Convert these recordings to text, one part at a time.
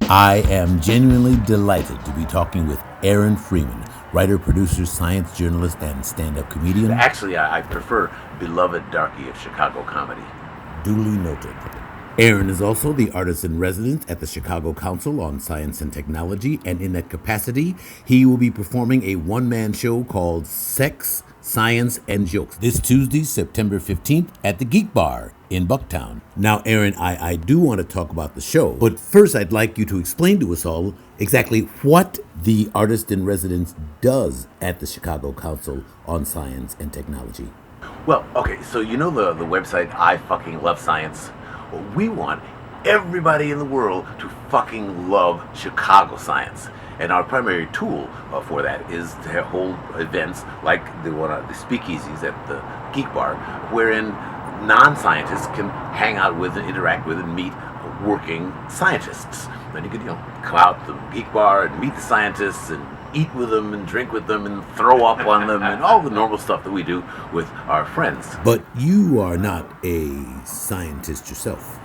I am genuinely delighted to be talking with Aaron Freeman, writer, producer, science journalist, and stand-up comedian. Actually, I prefer Beloved Darky of Chicago comedy. Duly noted. Aaron is also the artist-in-residence at the Chicago Council on Science and Technology, and in that capacity, he will be performing a one-man show called Sex, Science, and Jokes this Tuesday, September 15th at the Geek Bar in Bucktown. Now, Aaron, I do want to talk about the show, but first I'd like you to explain to us all exactly what the artist-in-residence does at the Chicago Council on Science and Technology. Well, okay, so you know the website I Fucking Love Science? Well, we want everybody in the world to fucking love Chicago science. And our primary tool for that is to hold events like the Speakeasies at the Geek Bar, wherein non-scientists can hang out with and interact with and meet working scientists. Then you could, come out to the Geek Bar and meet the scientists and eat with them and drink with them and throw up on them and all the normal stuff that we do with our friends. But you are not a scientist yourself.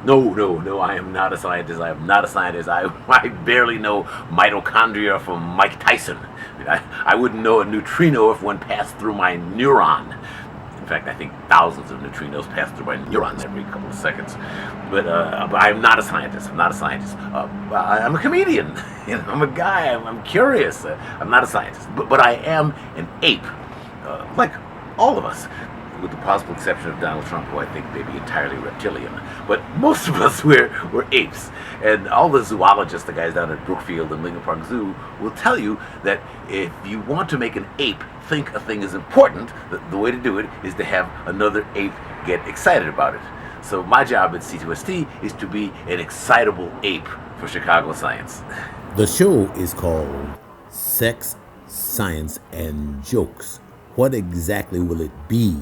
No, I am not a scientist. I barely know mitochondria from Mike Tyson. I wouldn't know a neutrino if one passed through my neuron. In fact, I think thousands of neutrinos pass through my neurons every couple of seconds. But I'm not a scientist. I'm a comedian. I'm a guy. I'm curious. I'm not a scientist. But I am an ape, like all of us, with the possible exception of Donald Trump, who I think may be entirely reptilian. But most of us, we're apes. And all the zoologists, the guys down at Brookfield and Lincoln Park Zoo, will tell you that if you want to make an ape think a thing is important, the way to do it is to have another ape get excited about it. So my job at C2ST is to be an excitable ape for Chicago science. The show is called Sex, Science, and Jokes. What exactly will it be?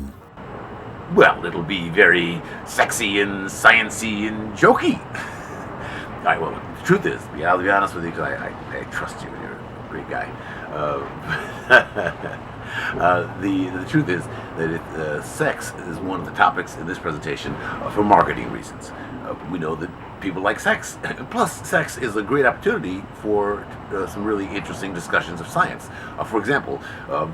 Well, it'll be very sexy and sciencey and jokey. All right, well, the truth is, I'll be honest with you, because I trust you. You're a great guy. The truth is that sex is one of the topics in this presentation for marketing reasons. We know that people like sex. Plus, sex is a great opportunity for some really interesting discussions of science. For example,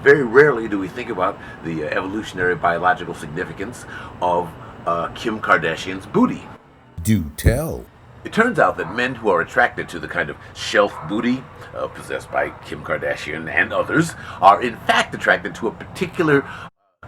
very rarely do we think about the evolutionary biological significance of Kim Kardashian's booty. Do tell. It turns out that men who are attracted to the kind of shelf booty possessed by Kim Kardashian and others are in fact attracted to a particular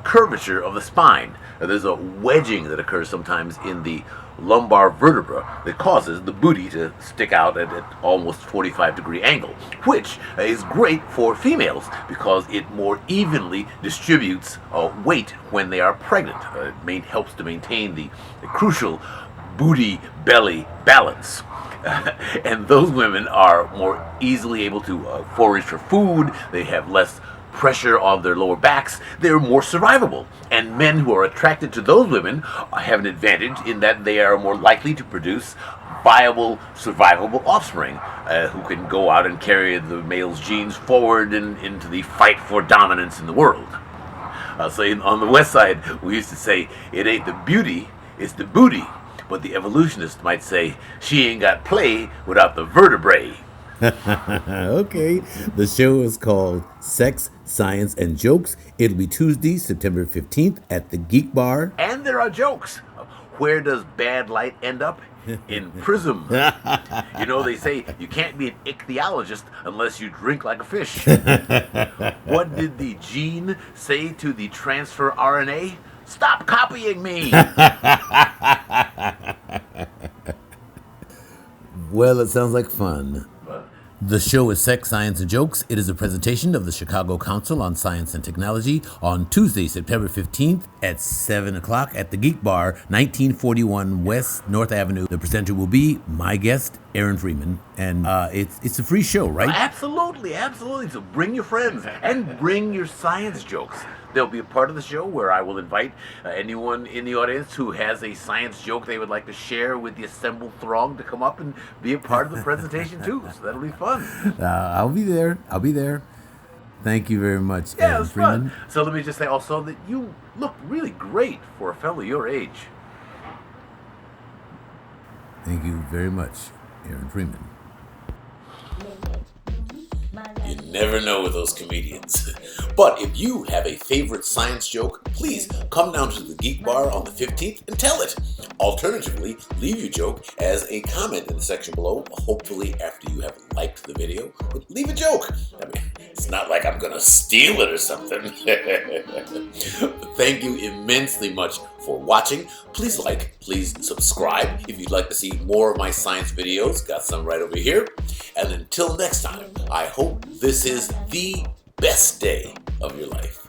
curvature of the spine. There's a wedging that occurs sometimes in the lumbar vertebra that causes the booty to stick out at an almost 45-degree angle, which is great for females because it more evenly distributes weight when they are pregnant. It helps to maintain the crucial booty-belly balance. And those women are more easily able to forage for food. They have less pressure on their lower backs. They're more survivable. And men who are attracted to those women have an advantage in that they are more likely to produce viable, survivable offspring who can go out and carry the male's genes forward and into the fight for dominance in the world. So on the West Side, we used to say, it ain't the beauty, it's the booty. But the evolutionist might say, she ain't got play without the vertebrae. Okay, the show is called Sex, Science, and Jokes. It'll be Tuesday, September 15th at the Geek Bar. And there are jokes. Where does bad light end up? In prism. They say you can't be an ichthyologist unless you drink like a fish. What did the gene say to the transfer RNA? Stop copying me! Well, it sounds like fun. The show is Sex, Science, and Jokes. It is a presentation of the Chicago Council on Science and Technology on Tuesday, September 15th at 7 o'clock at the Geek Bar, 1941 West North Avenue. The presenter will be my guest, Aaron Freeman, and it's a free show, right? Absolutely. So bring your friends and bring your science jokes. There'll be a part of the show where I will invite anyone in the audience who has a science joke they would like to share with the assembled throng to come up and be a part of the presentation too. So that'll be fun. I'll be there. Thank you very much, Yeah, Aaron it was Freeman. fun. So let me just say also that you look really great for a fellow your age. Thank you very much. Aaron Freeman. You never know with those comedians. But if you have a favorite science joke, please come down to the Geek Bar on the 15th and tell it. Alternatively, leave your joke as a comment in the section below, hopefully after you have liked the video. But leave a joke. I mean, it's not like I'm gonna steal it or something. But thank you immensely much for watching. Please like, please subscribe if you'd like to see more of my science videos. Got some right over here. And until next time, I hope this is the best day of your life.